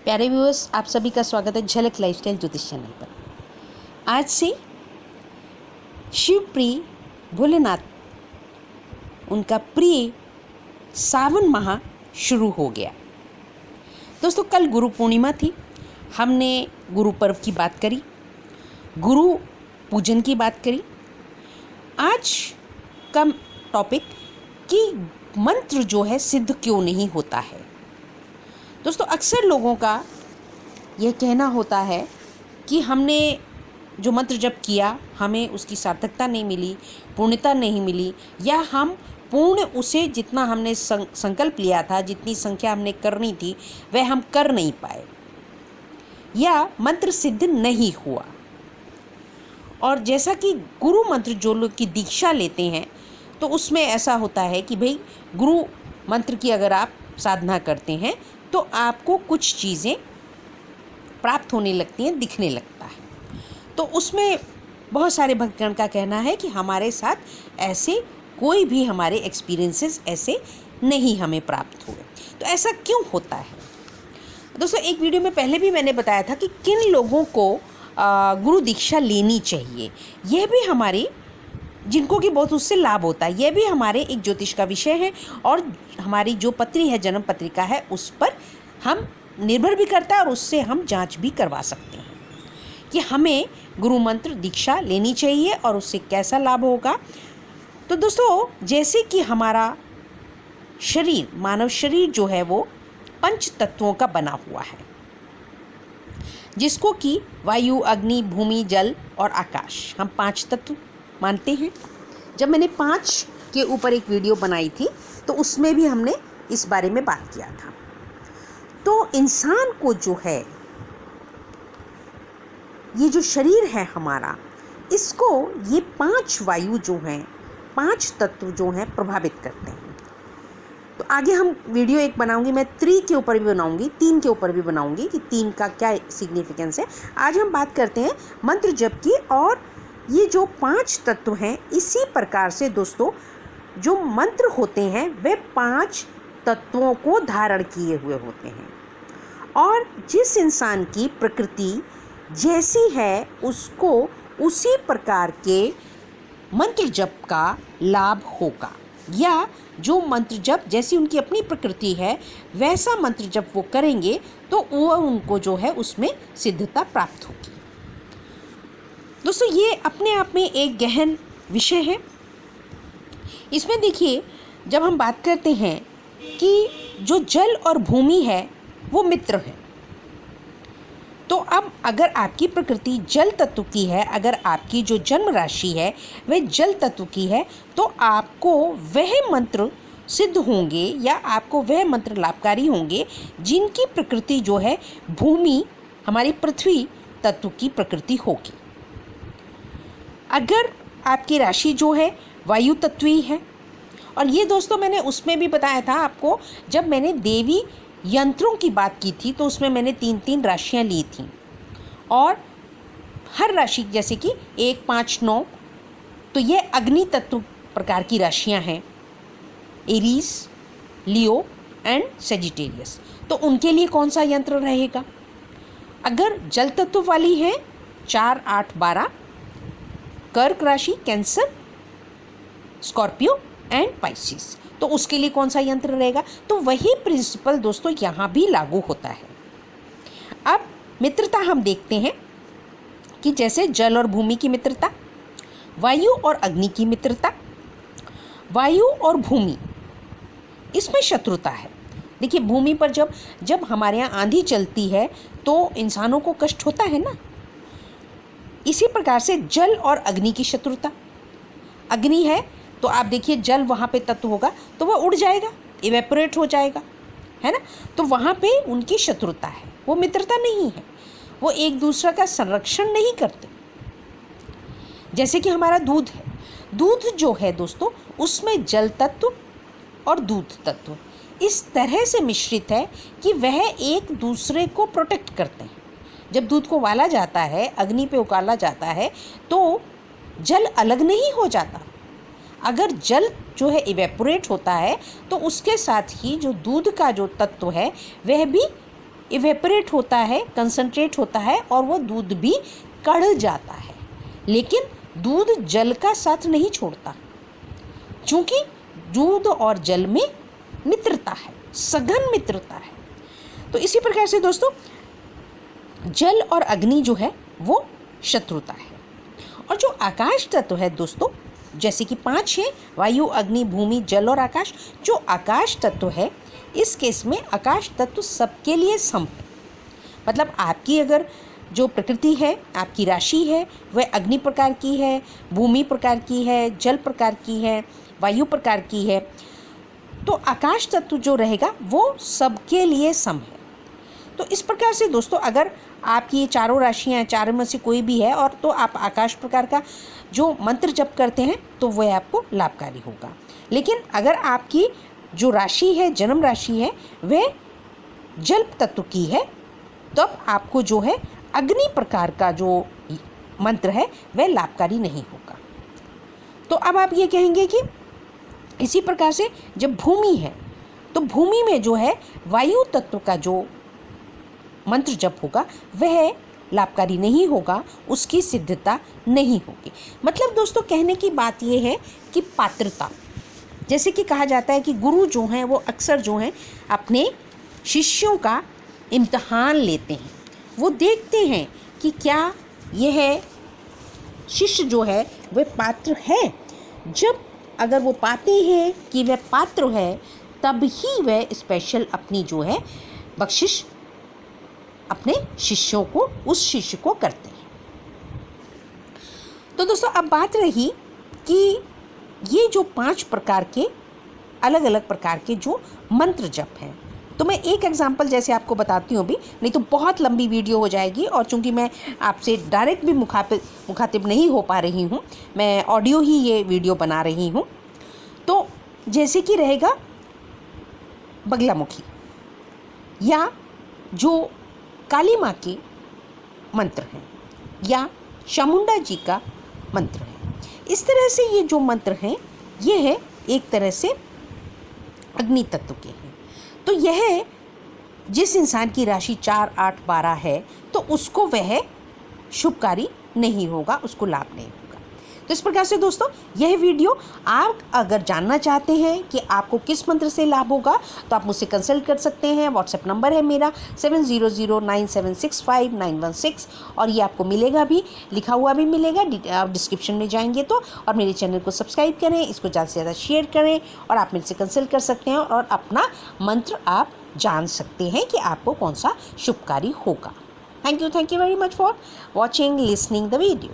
प्यारे व्यूअर्स, आप सभी का स्वागत है झलक लाइफस्टाइल ज्योतिष चैनल पर। आज से शिवप्रिय भोलेनाथ, उनका प्रिय सावन माह शुरू हो गया। दोस्तों, कल गुरु पूर्णिमा थी। हमने गुरु पर्व की बात करी, गुरु पूजन की बात करी। आज का टॉपिक कि मंत्र जो है सिद्ध क्यों नहीं होता है। दोस्तों, अक्सर लोगों का यह कहना होता है कि हमने जो मंत्र जप किया हमें उसकी सार्थकता नहीं मिली, पूर्णता नहीं मिली, या हम पूर्ण उसे जितना हमने संकल्प लिया था, जितनी संख्या हमने करनी थी वह हम कर नहीं पाए, या मंत्र सिद्ध नहीं हुआ। और जैसा कि गुरु मंत्र जो लोग की दीक्षा लेते हैं तो उसमें ऐसा होता है कि भाई गुरु मंत्र की अगर आप साधना करते हैं तो आपको कुछ चीज़ें प्राप्त होने लगती हैं, दिखने लगता है। तो उसमें बहुत सारे भक्तगण का कहना है कि हमारे साथ ऐसे कोई भी हमारे एक्सपीरियंसेस ऐसे नहीं हमें प्राप्त हुए। तो ऐसा क्यों होता है? दोस्तों, एक वीडियो में पहले भी मैंने बताया था कि किन लोगों को गुरु दीक्षा लेनी चाहिए। यह भी हमारी जिनको कि बहुत उससे लाभ होता है, यह भी हमारे एक ज्योतिष का विषय है और हमारी जो पत्री है, जन्म पत्रिका है, उस पर हम निर्भर भी करता है और उससे हम जांच भी करवा सकते हैं कि हमें गुरु मंत्र दीक्षा लेनी चाहिए और उससे कैसा लाभ होगा। तो दोस्तों, जैसे कि हमारा शरीर, मानव शरीर जो है वो 5 तत्वों का बना हुआ है, जिसको कि वायु, अग्नि, भूमि, जल और आकाश, हम 5 तत्व मानते हैं। जब मैंने 5 के ऊपर एक वीडियो बनाई थी तो उसमें भी हमने इस बारे में बात किया था। तो इंसान को जो है, ये जो शरीर है हमारा, इसको ये 5 वायु जो हैं, 5 तत्व जो हैं प्रभावित करते हैं। तो आगे हम वीडियो एक बनाऊंगी, मैं 3 के ऊपर भी बनाऊंगी, 3 के ऊपर भी बनाऊंगी कि 3 का क्या सिग्निफिकेंस है। आज हम बात करते हैं मंत्र जप की, और ये जो 5 तत्व हैं, इसी प्रकार से दोस्तों जो मंत्र होते हैं वे 5 तत्वों को धारण किए हुए होते हैं। और जिस इंसान की प्रकृति जैसी है उसको उसी प्रकार के मंत्र जप का लाभ होगा, या जो मंत्र जप जैसी उनकी अपनी प्रकृति है वैसा मंत्र जप वो करेंगे तो वो उनको जो है उसमें सिद्धता प्राप्त होगी। दोस्तों, ये अपने आप में एक गहन विषय है। इसमें देखिए, जब हम बात करते हैं कि जो जल और भूमि है वो मित्र है, तो अब अगर आपकी प्रकृति जल तत्व की है, अगर आपकी जो जन्म राशि है वह जल तत्व की है, तो आपको वह मंत्र सिद्ध होंगे या आपको वह मंत्र लाभकारी होंगे जिनकी प्रकृति जो है भूमि, हमारी पृथ्वी तत्व की प्रकृति होगी। अगर आपकी राशि जो है वायु तत्वी है, और ये दोस्तों मैंने उसमें भी बताया था आपको, जब मैंने देवी यंत्रों की बात की थी तो उसमें मैंने 3-3 राशियाँ ली थी, और हर राशि जैसे कि 1, 5, 9, तो ये अग्नि तत्व प्रकार की राशियाँ हैं, एरीज, लियो एंड सेजिटेरियस। तो उनके लिए कौन सा यंत्र रहेगा? अगर जल तत्व वाली है 4, 8, 12, कर्क राशि, कैंसर, स्कॉर्पियो एंड पाइसिस, तो उसके लिए कौन सा यंत्र रहेगा? तो वही प्रिंसिपल दोस्तों यहाँ भी लागू होता है। अब मित्रता हम देखते हैं कि जैसे जल और भूमि की मित्रता, वायु और अग्नि की मित्रता, वायु और भूमि इसमें शत्रुता है। देखिए, भूमि पर जब हमारे यहाँ आंधी चलती है तो इंसानों को कष्ट होता है ना। इसी प्रकार से जल और अग्नि की शत्रुता, अग्नि है तो आप देखिए जल वहाँ पे तत्व होगा तो वह उड़ जाएगा, इवेपोरेट हो जाएगा, है ना। तो वहाँ पे उनकी शत्रुता है, वो मित्रता नहीं है, वो एक दूसरे का संरक्षण नहीं करते। जैसे कि हमारा दूध है, दूध जो है दोस्तों उसमें जल तत्व और दूध तत्व इस तरह से मिश्रित है कि वह एक दूसरे को प्रोटेक्ट करते हैं। जब दूध को उबाला जाता है, अग्नि पे उबाला जाता है, तो जल अलग नहीं हो जाता। अगर जल जो है इवेपोरेट होता है तो उसके साथ ही जो दूध का जो तत्व है वह भी इवेपोरेट होता है, कंसंट्रेट होता है और वो दूध भी कढ़ जाता है, लेकिन दूध जल का साथ नहीं छोड़ता, क्योंकि दूध और जल में मित्रता है, सघन मित्रता है। तो इसी प्रकार से दोस्तों जल और अग्नि जो है वो शत्रुता है। और जो आकाश तत्व है दोस्तों, जैसे कि 5 है, वायु, अग्नि, भूमि, जल और आकाश। जो आकाश तत्व है, इस केस में आकाश तत्व सबके लिए सम है। मतलब आपकी अगर जो प्रकृति है, आपकी राशि है, वह अग्नि प्रकार की है, भूमि प्रकार की है, जल प्रकार की है, वायु प्रकार की है, तो आकाश तत्व जो रहेगा वो सबके लिए सम है। तो इस प्रकार से दोस्तों अगर आपकी ये चारों राशियाँ, चारों में से कोई भी है और तो आप आकाश प्रकार का जो मंत्र जप करते हैं तो वह आपको लाभकारी होगा। लेकिन अगर आपकी जो राशि है, जन्म राशि है, वह जल तत्व की है, तब आपको जो है अग्नि प्रकार का जो मंत्र है वह लाभकारी नहीं होगा। तो अब आप ये कहेंगे कि इसी प्रकार से जब भूमि है तो भूमि में जो है वायु तत्व का जो मंत्र जप होगा वह लाभकारी नहीं होगा, उसकी सिद्धता नहीं होगी। मतलब दोस्तों कहने की बात यह है कि पात्रता, जैसे कि कहा जाता है कि गुरु जो हैं वो अक्सर जो हैं अपने शिष्यों का इम्तिहान लेते हैं। वो देखते हैं कि क्या यह शिष्य जो है वह पात्र है। जब अगर वो पाते हैं कि वह पात्र है, तब ही वह स्पेशल अपनी जो है बख्शिश अपने शिष्यों को, उस शिष्य को करते हैं। तो दोस्तों अब बात रही कि ये जो 5 प्रकार के अलग अलग प्रकार के जो मंत्र जप हैं, तो मैं एक एग्जांपल जैसे आपको बताती हूँ भी, नहीं तो बहुत लंबी वीडियो हो जाएगी। और चूंकि मैं आपसे डायरेक्ट भी मुखातिब नहीं हो पा रही हूँ, मैं ऑडियो ही ये वीडियो बना रही हूँ। तो जैसे कि रहेगा बगलामुखी या जो काली माँ के मंत्र हैं या चामुंडा जी का मंत्र है, इस तरह से ये जो मंत्र हैं ये है एक तरह से अग्नि तत्व के हैं। तो यह जिस इंसान की राशि 4, 8, 12 है तो उसको वह शुभकारी नहीं होगा, उसको लाभ नहीं होगा। तो इस प्रकार से दोस्तों यह वीडियो आप अगर जानना चाहते हैं कि आपको किस मंत्र से लाभ होगा तो आप मुझसे कंसल्ट कर सकते हैं। व्हाट्सएप नंबर है मेरा 7009765916 और ये आपको मिलेगा भी, लिखा हुआ भी मिलेगा, आप डिस्क्रिप्शन में जाएंगे तो। और मेरे चैनल को सब्सक्राइब करें, इसको ज़्यादा से ज़्यादा शेयर करें और आप मेरे से कंसल्ट कर सकते हैं और अपना मंत्र आप जान सकते हैं कि आपको कौन सा शुभकारी होगा। Thank you very much for watching, listening the video.